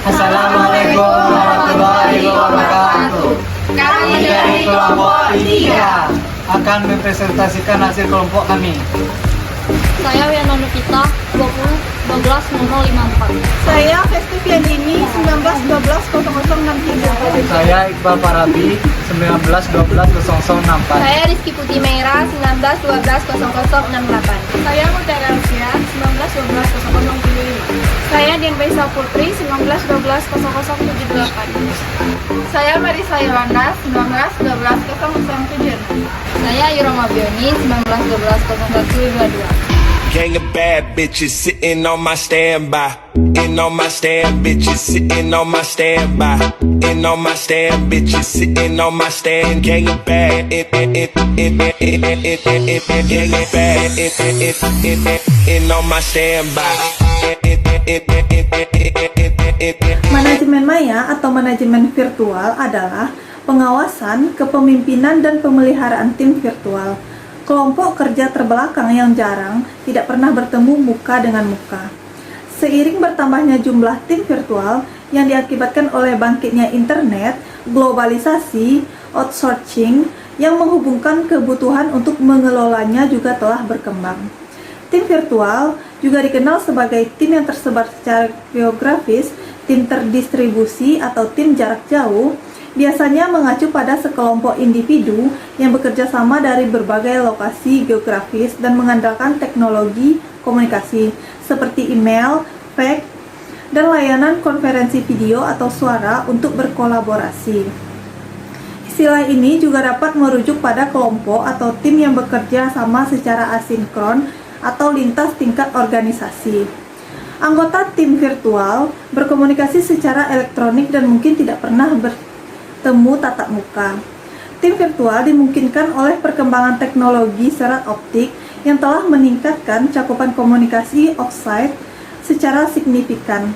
Assalamualaikum warahmatullahi wabarakatuh. Kami dari kelompok 3 akan mempresentasikan hasil kelompok kami. Saya Wiana Nukita, 2012-0054. Saya Festiviandini 1912-0063. Saya Iqbal Parabi 1912-0064. Saya Rizky Putih Meira, 1912-0068. Saya Mutiara Rusia 1912-0075. Saya Dian Baisa Putri 1912-0078. Saya Marisa Yolanda 1912-0076. Saya Yuroma Bioni, 1912-0122. Gang of bad bitches sitting on my standby. In on my stand, bitches sitting on my standby. In on my stand, bitches sitting on my stand. Gang of bad, gang of bad, in on my standby. Manajemen maya atau manajemen virtual adalah pengawasan, kepemimpinan, dan pemeliharaan tim virtual. Kelompok kerja terbelakang yang jarang tidak pernah bertemu muka dengan muka. Seiring bertambahnya jumlah tim virtual yang diakibatkan oleh bangkitnya internet, globalisasi, outsourcing yang menghubungkan kebutuhan untuk mengelolanya juga telah berkembang. Tim virtual juga dikenal sebagai tim yang tersebar secara geografis, tim terdistribusi atau tim jarak jauh, biasanya mengacu pada sekelompok individu yang bekerja sama dari berbagai lokasi geografis dan mengandalkan teknologi komunikasi seperti email, fax, dan layanan konferensi video atau suara untuk berkolaborasi. Istilah ini juga dapat merujuk pada kelompok atau tim yang bekerja sama secara asinkron atau lintas tingkat organisasi. Anggota tim virtual berkomunikasi secara elektronik dan mungkin tidak pernah bertemu tatap muka. Tim virtual dimungkinkan oleh perkembangan teknologi serat optik yang telah meningkatkan cakupan komunikasi offsite secara signifikan.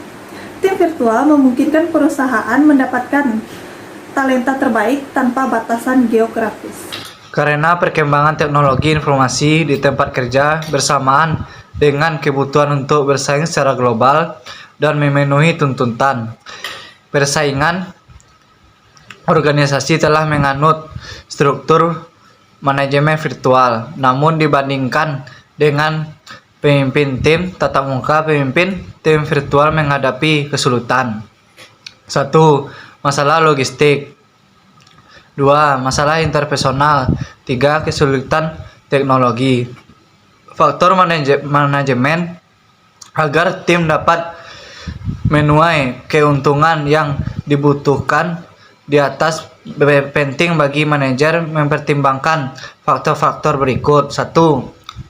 Tim virtual memungkinkan perusahaan mendapatkan talenta terbaik tanpa batasan geografis. Karena perkembangan teknologi informasi di tempat kerja bersamaan dengan kebutuhan untuk bersaing secara global dan memenuhi tuntutan persaingan, organisasi telah menganut struktur manajemen virtual. Namun dibandingkan dengan pemimpin tim tatap muka, pemimpin tim virtual menghadapi kesulitan. 1. Masalah logistik. 2. Masalah interpersonal. 3. Kesulitan teknologi. Faktor manajemen agar tim dapat menuai keuntungan yang dibutuhkan di atas penting bagi manajer mempertimbangkan faktor-faktor berikut. 1.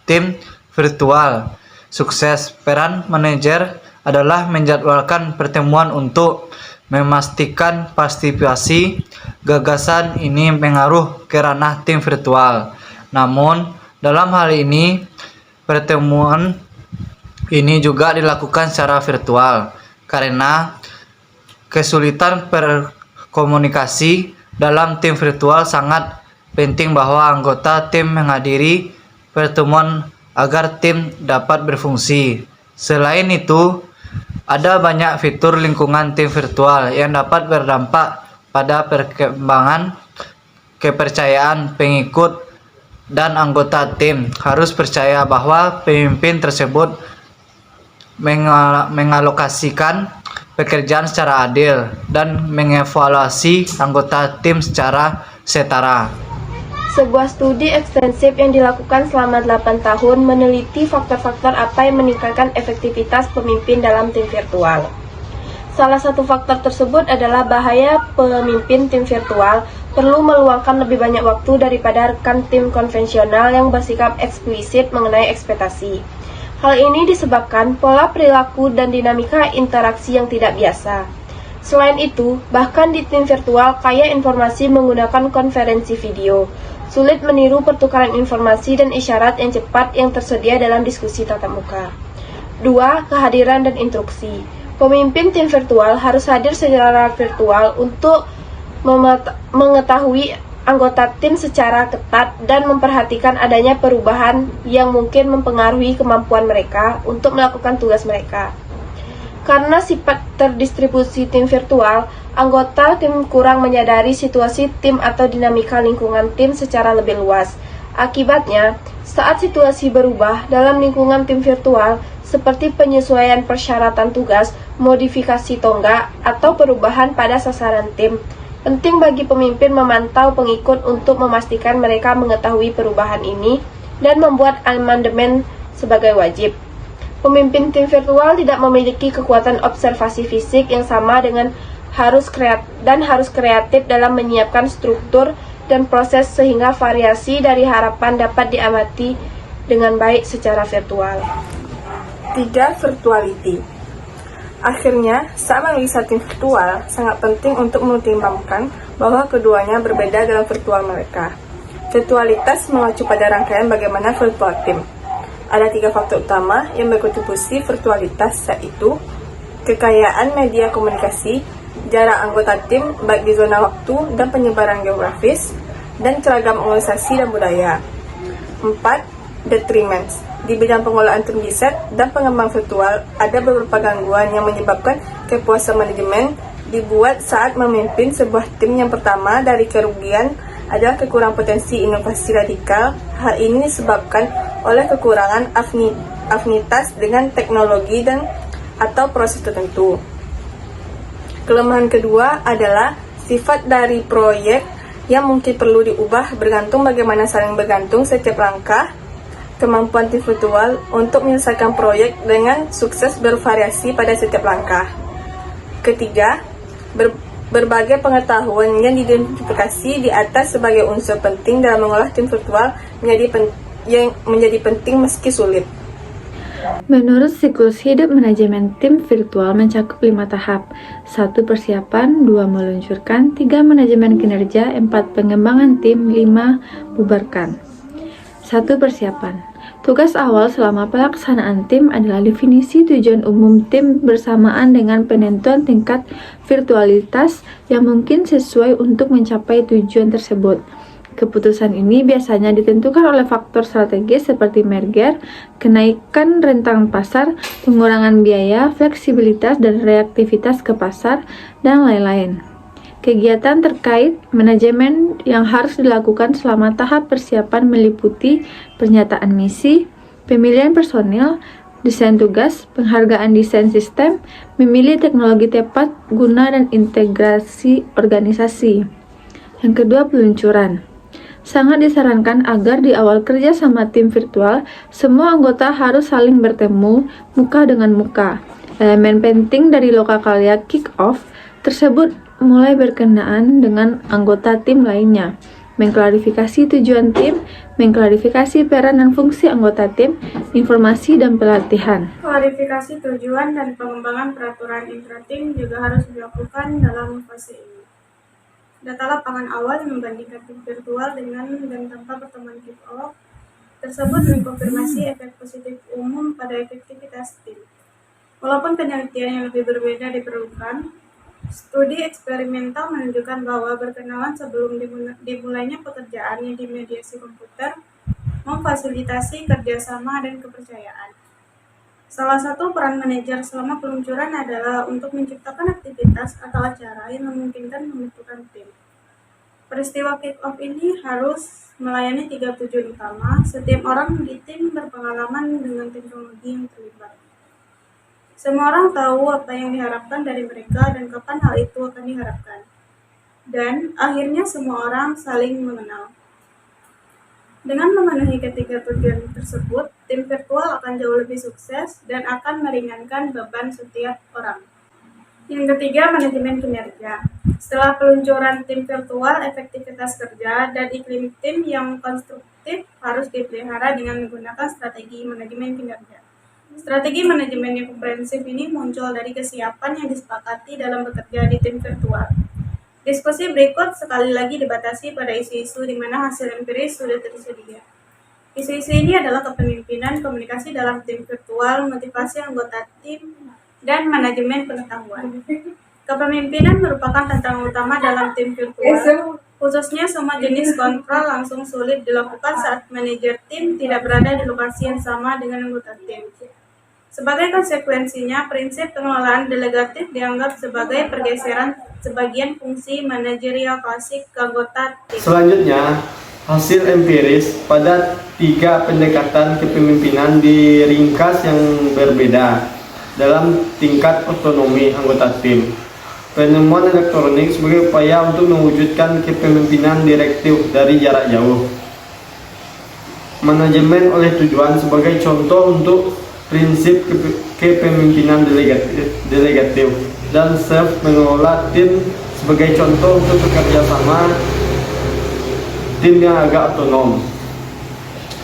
Tim virtual sukses. Peran manajer adalah menjadwalkan pertemuan untuk memastikan partisipasi gagasan ini mengaruh ke ranah tim virtual. Namun, dalam hal ini, pertemuan ini juga dilakukan secara virtual karena kesulitan komunikasi dalam tim virtual. Sangat penting bahwa anggota tim menghadiri pertemuan agar tim dapat berfungsi. Selain itu, ada banyak fitur lingkungan tim virtual yang dapat berdampak pada perkembangan kepercayaan pengikut dan anggota tim. Harus percaya bahwa pemimpin tersebut mengalokasikan pekerjaan secara adil dan mengevaluasi anggota tim secara setara. Sebuah studi ekstensif yang dilakukan selama 8 tahun meneliti faktor-faktor apa yang meningkatkan efektivitas pemimpin dalam tim virtual. Salah satu faktor tersebut adalah bahaya pemimpin tim virtual perlu meluangkan lebih banyak waktu daripada rekan tim konvensional yang bersikap eksplisit mengenai ekspektasi. Hal ini disebabkan pola perilaku dan dinamika interaksi yang tidak biasa. Selain itu, bahkan di tim virtual kaya informasi menggunakan konferensi video, sulit meniru pertukaran informasi dan isyarat yang cepat yang tersedia dalam diskusi tatap muka. 2. Kehadiran dan instruksi. Pemimpin tim virtual harus hadir secara virtual untuk mengetahui anggota tim secara ketat dan memperhatikan adanya perubahan yang mungkin mempengaruhi kemampuan mereka untuk melakukan tugas mereka. Karena sifat terdistribusi tim virtual, anggota tim kurang menyadari situasi tim atau dinamika lingkungan tim secara lebih luas. Akibatnya, saat situasi berubah dalam lingkungan tim virtual, seperti penyesuaian persyaratan tugas, modifikasi tonggak, atau perubahan pada sasaran tim, penting bagi pemimpin memantau pengikut untuk memastikan mereka mengetahui perubahan ini dan membuat amandemen sebagai wajib. Pemimpin tim virtual tidak memiliki kekuatan observasi fisik yang sama dengan harus kreatif dalam menyiapkan struktur dan proses sehingga variasi dari harapan dapat diamati dengan baik secara virtual. 3. Virtuality. Akhirnya, saat menganalisa tim virtual, sangat penting untuk mempertimbangkan bahwa keduanya berbeda dalam virtual mereka. Virtualitas mengacu pada rangkaian bagaimana virtual tim. Ada 3 faktor utama yang berkontribusi virtualitas, yaitu kekayaan media komunikasi, jarak anggota tim baik di zona waktu dan penyebaran geografis, dan ceragam organisasi dan budaya. 4. Detriments. Di bidang pengolahan tim riset dan pengembang virtual, ada beberapa gangguan yang menyebabkan kepuasan manajemen dibuat saat memimpin sebuah tim. Yang pertama dari kerugian adalah kekurangan potensi inovasi radikal. Hal ini disebabkan oleh kekurangan afinitas dengan teknologi dan atau proses tertentu. Kelemahan kedua adalah sifat dari proyek yang mungkin perlu diubah bergantung bagaimana saling bergantung setiap langkah. Kemampuan tim virtual untuk menyelesaikan proyek dengan sukses bervariasi pada setiap langkah. Ketiga, berbagai pengetahuan yang diidentifikasi di atas sebagai unsur penting dalam mengolah tim virtual menjadi penting meski sulit. Menurut siklus hidup manajemen tim virtual mencakup 5 tahap. 1. Persiapan, 2. Meluncurkan, 3. Manajemen kinerja, 4. Pengembangan tim, 5. Bubarkan. 1. Persiapan. Tugas awal selama pelaksanaan tim adalah definisi tujuan umum tim bersamaan dengan penentuan tingkat virtualitas yang mungkin sesuai untuk mencapai tujuan tersebut. Keputusan ini biasanya ditentukan oleh faktor strategis seperti merger, kenaikan rentang pasar, pengurangan biaya, fleksibilitas dan reaktivitas ke pasar, dan lain-lain. Kegiatan terkait manajemen yang harus dilakukan selama tahap persiapan meliputi pernyataan misi, pemilihan personil, desain tugas, penghargaan desain sistem, memilih teknologi tepat guna dan integrasi organisasi. Yang kedua, peluncuran. Sangat disarankan agar di awal kerja sama tim virtual, semua anggota harus saling bertemu muka dengan muka. Elemen penting dari lokakarya kick-off tersebut mulai berkenaan dengan anggota tim lainnya, mengklarifikasi tujuan tim, mengklarifikasi peran dan fungsi anggota tim, informasi dan pelatihan. Klarifikasi tujuan dan pengembangan peraturan intratim juga harus dilakukan dalam fase ini. Data lapangan awal yang membandingkan tim virtual dengan dan tanpa pertemuan kick-off tersebut mengkonfirmasi efek positif umum pada efektivitas tim. Walaupun penelitian yang lebih berbeda diperlukan, studi eksperimental menunjukkan bahwa berkenalan sebelum dimulainya pekerjaan yang dimediasi komputer memfasilitasi kerjasama dan kepercayaan. Salah satu peran manajer selama peluncuran adalah untuk menciptakan aktivitas atau acara yang memungkinkan membentukkan tim. Peristiwa kick-off ini harus melayani 3 tujuan utama. Setiap orang di tim berpengalaman dengan teknologi yang terlibat. Semua orang tahu apa yang diharapkan dari mereka dan kapan hal itu akan diharapkan. Dan akhirnya semua orang saling mengenal. Dengan memenuhi ketiga tujuan tersebut, tim virtual akan jauh lebih sukses dan akan meringankan beban setiap orang. Yang ketiga, manajemen kinerja. Setelah peluncuran tim virtual, efektivitas kerja dan iklim tim yang konstruktif harus dipelihara dengan menggunakan strategi manajemen kinerja. Strategi manajemen yang komprehensif ini muncul dari kesiapan yang disepakati dalam bekerja di tim virtual. Diskusi berikut sekali lagi dibatasi pada isu-isu di mana hasil empiris sudah tersedia. Isu-isu ini adalah kepemimpinan, komunikasi dalam tim virtual, motivasi anggota tim, dan manajemen pengetahuan. Kepemimpinan merupakan tantangan utama dalam tim virtual, khususnya semua jenis kontrol langsung sulit dilakukan saat manajer tim tidak berada di lokasi yang sama dengan anggota tim. Sebagai konsekuensinya, prinsip pengelolaan delegatif dianggap sebagai pergeseran sebagian fungsi manajerial klasik ke anggota tim. Selanjutnya, hasil empiris pada 3 pendekatan kepemimpinan diringkas yang berbeda dalam tingkat otonomi anggota tim. Penemuan elektronik sebagai upaya untuk mewujudkan kepemimpinan direktif dari jarak jauh. Manajemen oleh tujuan sebagai contoh untuk prinsip kepemimpinan delegatif dan self mengelola tim sebagai contoh untuk bekerja sama tim yang agak otonom.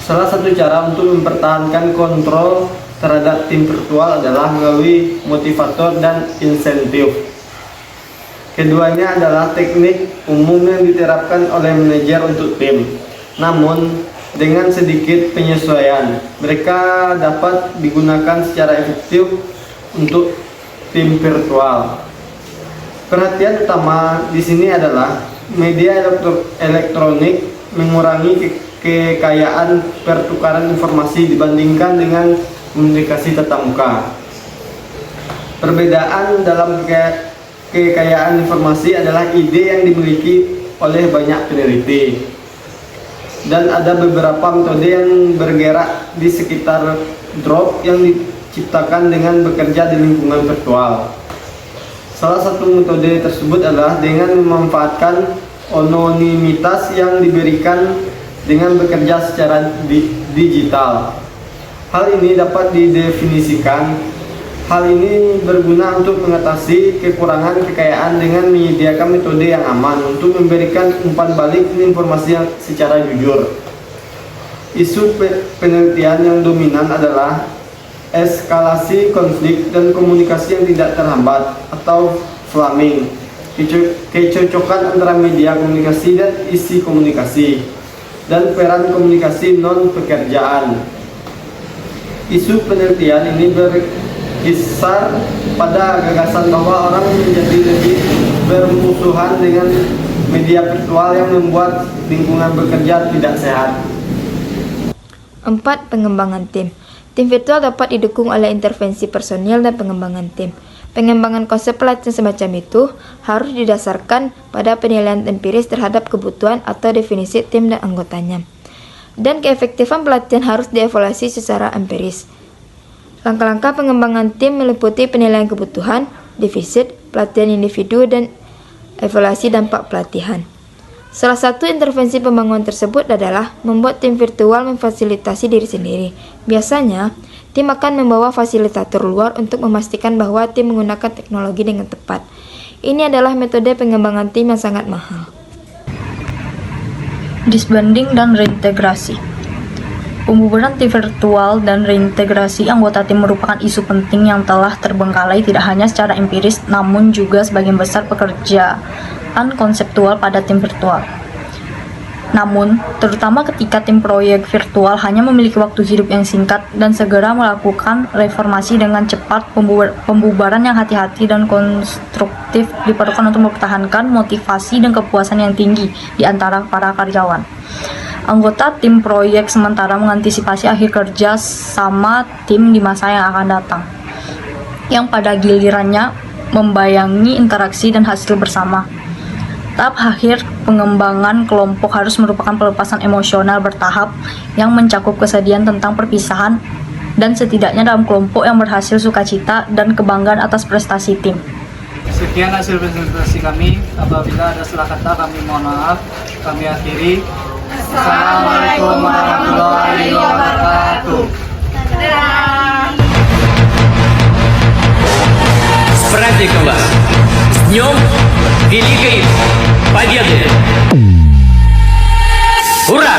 Salah satu cara untuk mempertahankan kontrol terhadap tim virtual adalah melalui motivator dan insentif. Keduanya adalah teknik umum yang diterapkan oleh manajer untuk tim. Namun, dengan sedikit penyesuaian, mereka dapat digunakan secara efektif untuk tim virtual. Perhatian utama di sini adalah media elektronik mengurangi kekayaan pertukaran informasi dibandingkan dengan komunikasi tatap muka. Perbedaan dalam kekayaan informasi adalah ide yang dimiliki oleh banyak peneliti. Dan ada beberapa metode yang bergerak di sekitar drop yang diciptakan dengan bekerja di lingkungan virtual. Salah satu metode tersebut adalah dengan memanfaatkan anonimitas yang diberikan dengan bekerja secara digital. Hal ini dapat didefinisikan. Hal ini berguna untuk mengatasi kekurangan kekayaan dengan menyediakan metode yang aman untuk memberikan umpan balik informasi yang secara jujur. Isu penelitian yang dominan adalah eskalasi konflik dan komunikasi yang tidak terhambat atau framing, kecocokan antara media komunikasi dan isi komunikasi, dan peran komunikasi non-pekerjaan. Isu penelitian ini berkisar pada gagasan bahwa orang menjadi lebih bermusuhan dengan media virtual yang membuat lingkungan bekerja tidak sehat. 4. Pengembangan tim. Tim virtual dapat didukung oleh intervensi personil dan pengembangan tim. Pengembangan konsep pelatihan semacam itu harus didasarkan pada penilaian empiris terhadap kebutuhan atau definisi tim dan anggotanya. Dan keefektifan pelatihan harus dievaluasi secara empiris. Langkah-langkah pengembangan tim meliputi penilaian kebutuhan, defisit, pelatihan individu, dan evaluasi dampak pelatihan. Salah satu intervensi pembangunan tersebut adalah membuat tim virtual memfasilitasi diri sendiri. Biasanya, tim akan membawa fasilitator luar untuk memastikan bahwa tim menggunakan teknologi dengan tepat. Ini adalah metode pengembangan tim yang sangat mahal. Disbanding dan reintegrasi. Pembubaran tim virtual dan reintegrasi anggota tim merupakan isu penting yang telah terbengkalai tidak hanya secara empiris, namun juga sebagian besar pekerjaan konseptual pada tim virtual. Namun, terutama ketika tim proyek virtual hanya memiliki waktu hidup yang singkat dan segera melakukan reformasi dengan cepat, pembubaran yang hati-hati dan konstruktif diperlukan untuk mempertahankan motivasi dan kepuasan yang tinggi di antara para karyawan. Anggota tim proyek sementara mengantisipasi akhir kerja sama tim di masa yang akan datang, yang pada gilirannya membayangi interaksi dan hasil bersama. Tahap akhir pengembangan kelompok harus merupakan pelepasan emosional bertahap yang mencakup kesedihan tentang perpisahan dan setidaknya dalam kelompok yang berhasil sukacita dan kebanggaan atas prestasi tim. Sekian hasil presentasi kami. Apabila ada salah kata kami mohon maaf. Kami akhiri. Assalamualaikum warahmatullahi wabarakatuh. С праздником вас! С Днем Великой Победы! Ура!